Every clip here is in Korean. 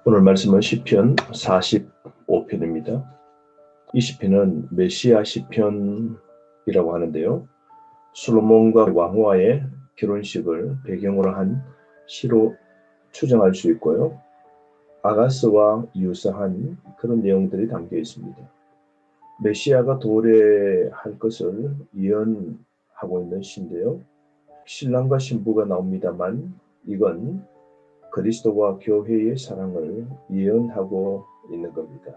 오늘 말씀은 시편 45편입니다. 이 시편은 메시아 시편이라고 하는데요. 솔로몬과 왕후와의 결혼식을 배경으로 한 시로 추정할 수 있고요. 아가스와 유사한 그런 내용들이 담겨 있습니다. 메시아가 도래할 것을 예언하고 있는 시인데요. 신랑과 신부가 나옵니다만 이건 그리스도와 교회의 사랑을 예언하고 있는 겁니다.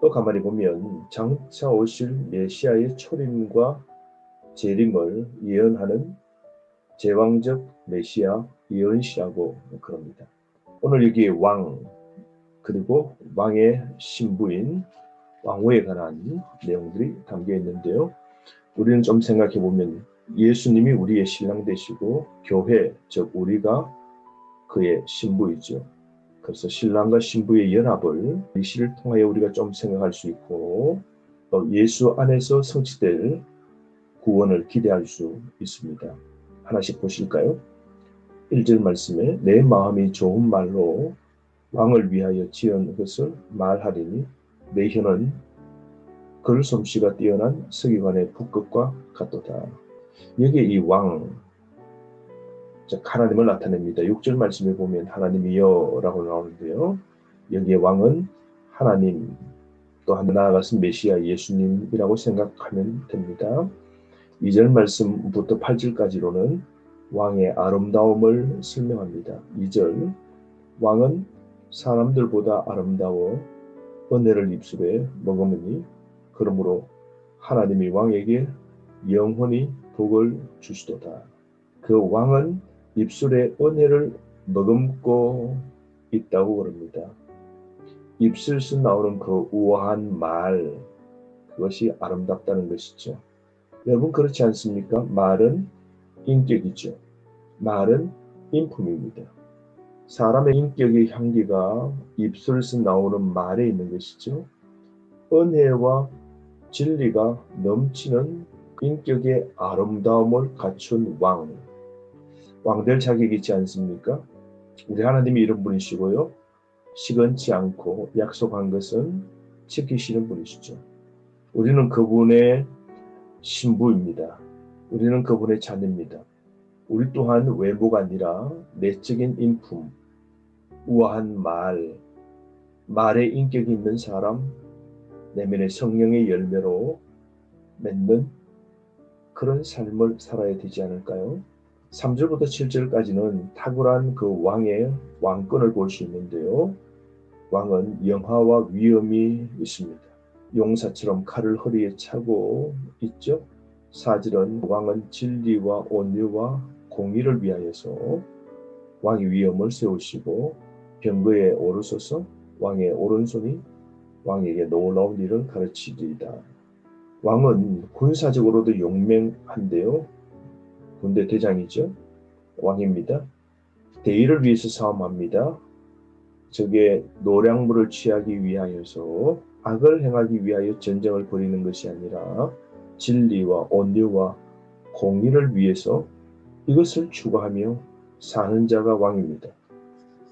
또 가만히 보면 장차 오실 메시아의 초림과 재림을 예언하는 제왕적 메시아 예언시라고 그럽니다. 오늘 여기 왕 그리고 왕의 신부인 왕후에 관한 내용들이 담겨 있는데요. 우리는 좀 생각해 보면 예수님이 우리의 신랑 되시고 교회 즉 우리가 그의 신부이죠. 그래서 신랑과 신부의 연합을 이 시를 통하여 우리가 좀 생각할 수 있고 또 예수 안에서 성취될 구원을 기대할 수 있습니다. 하나씩 보실까요? 1절 말씀에 내 마음이 좋은 말로 왕을 위하여 지은 것을 말하리니 내 혀는 글솜씨가 뛰어난 서기관의 붓끝과 같도다. 여기에 이 왕, 즉 하나님을 나타냅니다. 6절 말씀에 보면 하나님이여 라고 나오는데요. 여기에 왕은 하나님, 또 나아가서 메시아 예수님이라고 생각하면 됩니다. 2절 말씀부터 8절까지로는 왕의 아름다움을 설명합니다. 2절 왕은 사람들보다 아름다워 은혜를 입술에 머금으니 그러므로 하나님이 왕에게 영원히 복을 주시도다. 그 왕은 입술에 은혜를 머금고 있다고 그럽니다. 입술에서 나오는 그 우아한 말, 그것이 아름답다는 것이죠. 여러분 그렇지 않습니까? 말은 인격이죠. 말은 인품입니다. 사람의 인격의 향기가 입술에서 나오는 말에 있는 것이죠. 은혜와 진리가 넘치는 인격의 아름다움을 갖춘 왕될 자격이 있지 않습니까? 우리 하나님이 이런 분이시고요. 시건치 않고 약속한 것은 지키시는 분이시죠. 우리는 그분의 신부입니다. 우리는 그분의 자녀입니다. 우리 또한 외모가 아니라 내적인 인품, 우아한 말에 인격이 있는 사람, 내면의 성령의 열매로 맺는 그런 삶을 살아야 되지 않을까요? 3절부터 7절까지는 탁월한 그 왕의 왕권을 볼 수 있는데요. 왕은 영화와 위엄이 있습니다. 용사처럼 칼을 허리에 차고 있죠. 4절은 왕은 진리와 온유와 공의를 위하여서 왕의 위엄을 세우시고 병거에 오르소서 왕의 오른손이 왕에게 놀라운 일을 가르치리이다. 왕은 군사적으로도 용맹한데요. 군대 대장이죠. 왕입니다. 대의를 위해서 싸움합니다. 적의 노량물을 취하기 위하여서 악을 행하기 위하여 전쟁을 벌이는 것이 아니라 진리와 온유와 공의를 위해서 이것을 추구하며 사는 자가 왕입니다.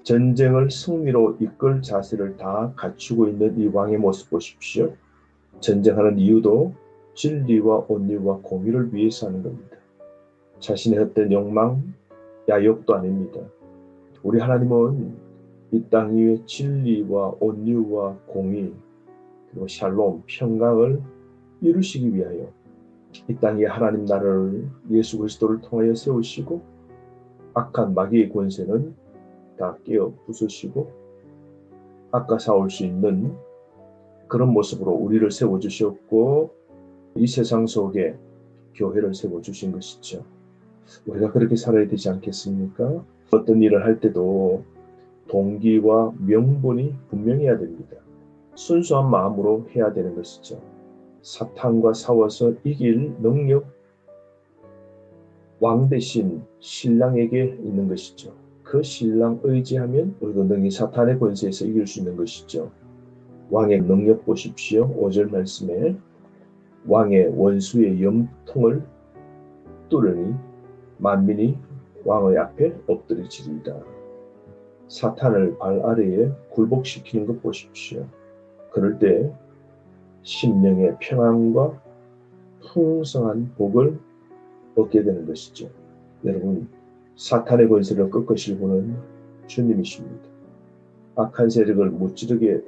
전쟁을 승리로 이끌 자세를 다 갖추고 있는 이 왕의 모습 보십시오. 전쟁하는 이유도 진리와 온유와 공의를 위해서 하는 겁니다. 자신의 헛된 욕망, 야욕도 아닙니다. 우리 하나님은 이 땅 위에 진리와 온유와 공의 그리고 샬롬, 평강을 이루시기 위하여 이 땅에 하나님 나라를 예수 그리스도를 통하여 세우시고 악한 마귀의 권세는 다 깨어 부수시고 악과 싸울 수 있는 그런 모습으로 우리를 세워주셨고 이 세상 속에 교회를 세워주신 것이죠. 우리가 그렇게 살아야 되지 않겠습니까? 어떤 일을 할 때도 동기와 명분이 분명해야 됩니다. 순수한 마음으로 해야 되는 것이죠. 사탄과 싸워서 이길 능력 왕 대신 신랑에게 있는 것이죠. 그 신랑 의지하면 우리도 능히 사탄의 권세에서 이길 수 있는 것이죠. 왕의 능력 보십시오. 5절 말씀에 왕의 원수의 염통을 뚫으니 만민이 왕의 앞에 엎드려지리이다. 사탄을 발 아래에 굴복시키는 것 보십시오. 그럴 때 심령의 평안과 풍성한 복을 얻게 되는 것이죠. 여러분, 사탄의 권세를 꺾으실 분은 주님이십니다. 악한 세력을 무찌르게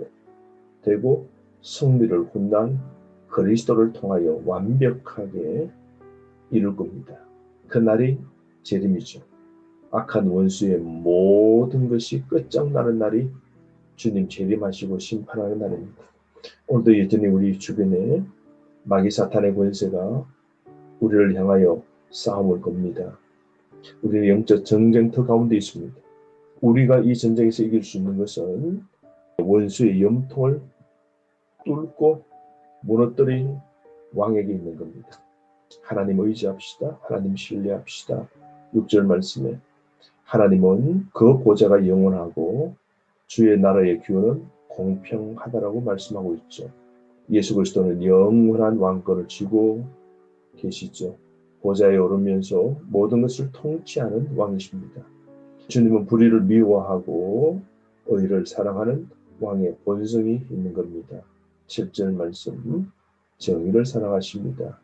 되고 승리를 혼난 그리스도를 통하여 완벽하게 이룰 겁니다. 그날이 재림이죠. 악한 원수의 모든 것이 끝장나는 날이 주님 재림하시고 심판하는 날입니다. 오늘도 여전히 우리 주변에 마귀 사탄의 권세가 우리를 향하여 싸움을 겁니다. 우리는 영적 전쟁터 가운데 있습니다. 우리가 이 전쟁에서 이길 수 있는 것은 원수의 염통을 뚫고 무너뜨린 왕에게 있는 겁니다. 하나님 의지합시다. 하나님 신뢰합시다. 6절 말씀에 하나님은 그 보좌가 영원하고 주의 나라의 기원은 공평하다라고 말씀하고 있죠. 예수 그리스도는 영원한 왕권을 쥐고 계시죠. 보좌에 오르면서 모든 것을 통치하는 왕이십니다. 주님은 불의를 미워하고 의를 사랑하는 왕의 본성이 있는 겁니다. 7절 말씀, 정의를 사랑하십니다.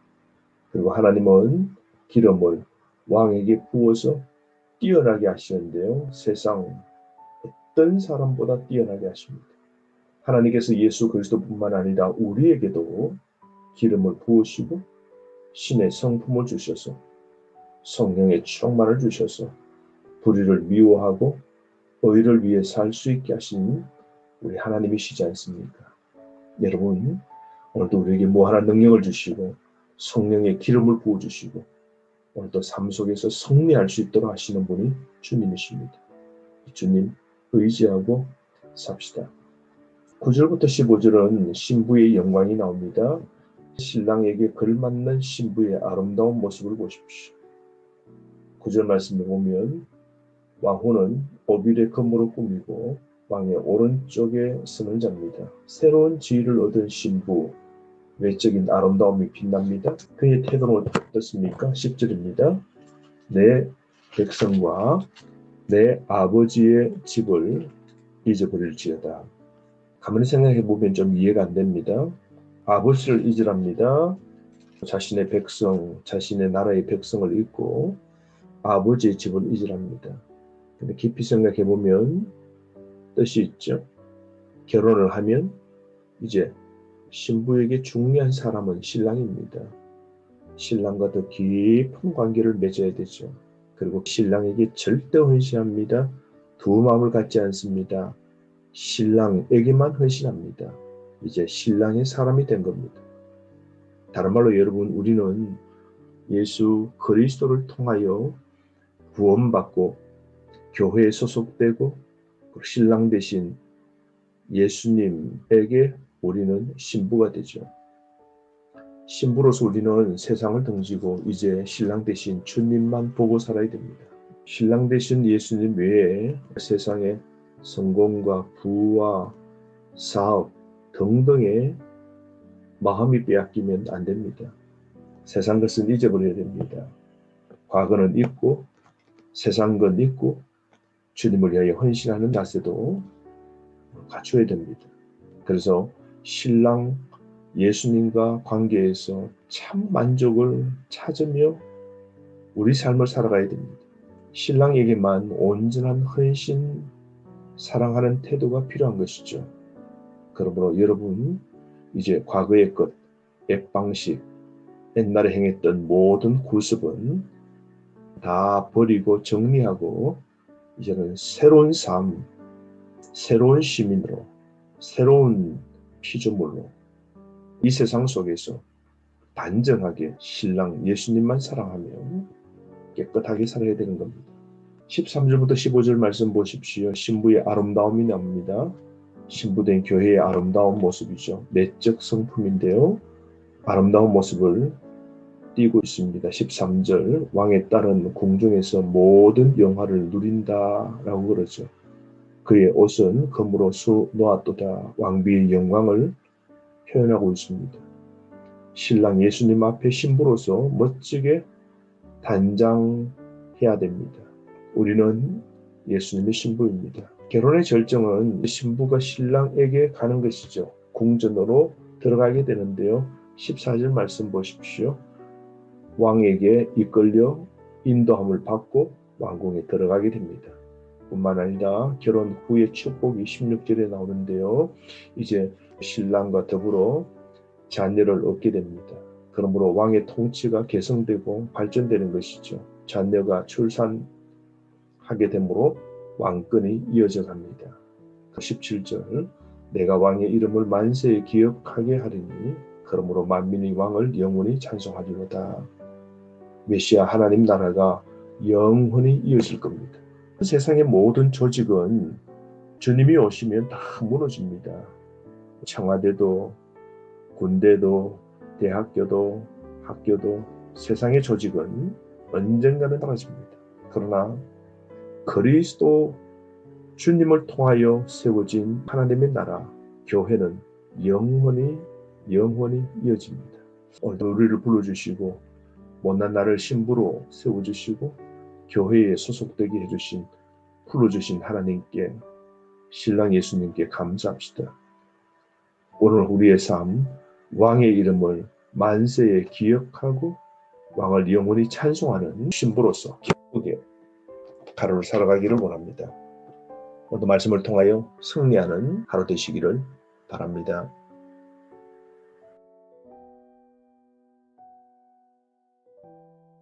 그리고 하나님은 기름을 왕에게 부어서 뛰어나게 하시는데요. 세상 어떤 사람보다 뛰어나게 하십니다. 하나님께서 예수 그리스도뿐만 아니라 우리에게도 기름을 부으시고 신의 성품을 주셔서 성령의 충만을 주셔서 불의를 미워하고 의를 위해 살 수 있게 하신 우리 하나님이시지 않습니까? 여러분, 오늘도 우리에게 무한한 능력을 주시고 성령의 기름을 부어주시고 오늘도 삶 속에서 승리할 수 있도록 하시는 분이 주님이십니다. 주님 의지하고 삽시다. 9절부터 15절은 신부의 영광이 나옵니다. 신랑에게 걸맞는 신부의 아름다운 모습을 보십시오. 9절 말씀에 보면 왕후는 오빌의 검으로 꾸미고 왕의 오른쪽에 서는 자입니다. 새로운 지위를 얻은 신부, 외적인 아름다움이 빛납니다. 그의 태도는 어떻습니까? 10절입니다. 내 백성과 내 아버지의 집을 잊어버릴지어다. 가만히 생각해 보면 좀 이해가 안 됩니다. 아버지를 잊으랍니다. 자신의 백성, 자신의 나라의 백성을 잊고 아버지의 집을 잊으랍니다. 근데 깊이 생각해 보면 뜻이 있죠. 결혼을 하면 이제 신부에게 중요한 사람은 신랑입니다. 신랑과 더 깊은 관계를 맺어야 되죠. 그리고 신랑에게 절대 헌신합니다. 두 마음을 갖지 않습니다. 신랑에게만 헌신합니다. 이제 신랑의 사람이 된 겁니다. 다른 말로 여러분, 우리는 예수 그리스도를 통하여 구원받고 교회에 소속되고 신랑 대신 예수님에게 우리는 신부가 되죠. 신부로서 우리는 세상을 등지고 이제 신랑 대신 주님만 보고 살아야 됩니다. 신랑 대신 예수님 외에 세상에 성공과 부와 사업 등등의 마음이 빼앗기면 안 됩니다. 세상 것은 잊어버려야 됩니다. 과거는 잊고 세상 건 잊고 주님을 위하여 헌신하는 자세도 갖춰야 됩니다. 그래서 신랑 예수님과 관계에서 참 만족을 찾으며 우리 삶을 살아가야 됩니다. 신랑에게만 온전한 헌신, 사랑하는 태도가 필요한 것이죠. 그러므로 여러분, 이제 과거의 것, 옛방식, 옛날에 행했던 모든 구습은 다 버리고 정리하고 이제는 새로운 삶, 새로운 시민으로, 새로운 피조물로 이 세상 속에서 단정하게 신랑 예수님만 사랑하며 깨끗하게 살아야 되는 겁니다. 13절부터 15절 말씀 보십시오. 신부의 아름다움이 나옵니다. 신부된 교회의 아름다운 모습이죠. 내적 성품인데요. 아름다운 모습을 띄고 있습니다. 13절 왕의 딸은 궁중에서 모든 영화를 누린다라고 그러죠. 그의 옷은 금으로 수놓았도다. 왕비의 영광을 표현하고 있습니다. 신랑 예수님 앞에 신부로서 멋지게 단장해야 됩니다. 우리는 예수님의 신부입니다. 결혼의 절정은 신부가 신랑에게 가는 것이죠. 궁전으로 들어가게 되는데요. 14절 말씀 보십시오. 왕에게 이끌려 인도함을 받고 왕궁에 들어가게 됩니다. 뿐만 아니라 결혼 후의 축복이 16절에 나오는데요. 이제 신랑과 더불어 자녀를 얻게 됩니다. 그러므로 왕의 통치가 개성되고 발전되는 것이죠. 자녀가 출산하게 되므로 왕권이 이어져 갑니다. 17절 내가 왕의 이름을 만세에 기억하게 하리니 그러므로 만민이 왕을 영원히 찬송하리로다. 메시아 하나님 나라가 영원히 이어질 겁니다. 세상의 모든 조직은 주님이 오시면 다 무너집니다. 청와대도 군대도 대학교도 학교도 세상의 조직은 언젠가는 떨어집니다. 그러나 그리스도 주님을 통하여 세워진 하나님의 나라 교회는 영원히 이어집니다. 오늘 우리를 불러주시고 못난 나를 신부로 세워주시고 교회에 소속되게 해주신 불러주신 하나님께 신랑 예수님께 감사합시다. 오늘 우리의 삶 왕의 이름을 만세에 기억하고 왕을 영원히 찬송하는 신부로서 기쁘게 하루를 살아가기를 원합니다. 오늘 말씀을 통하여 승리하는 하루 되시기를 바랍니다.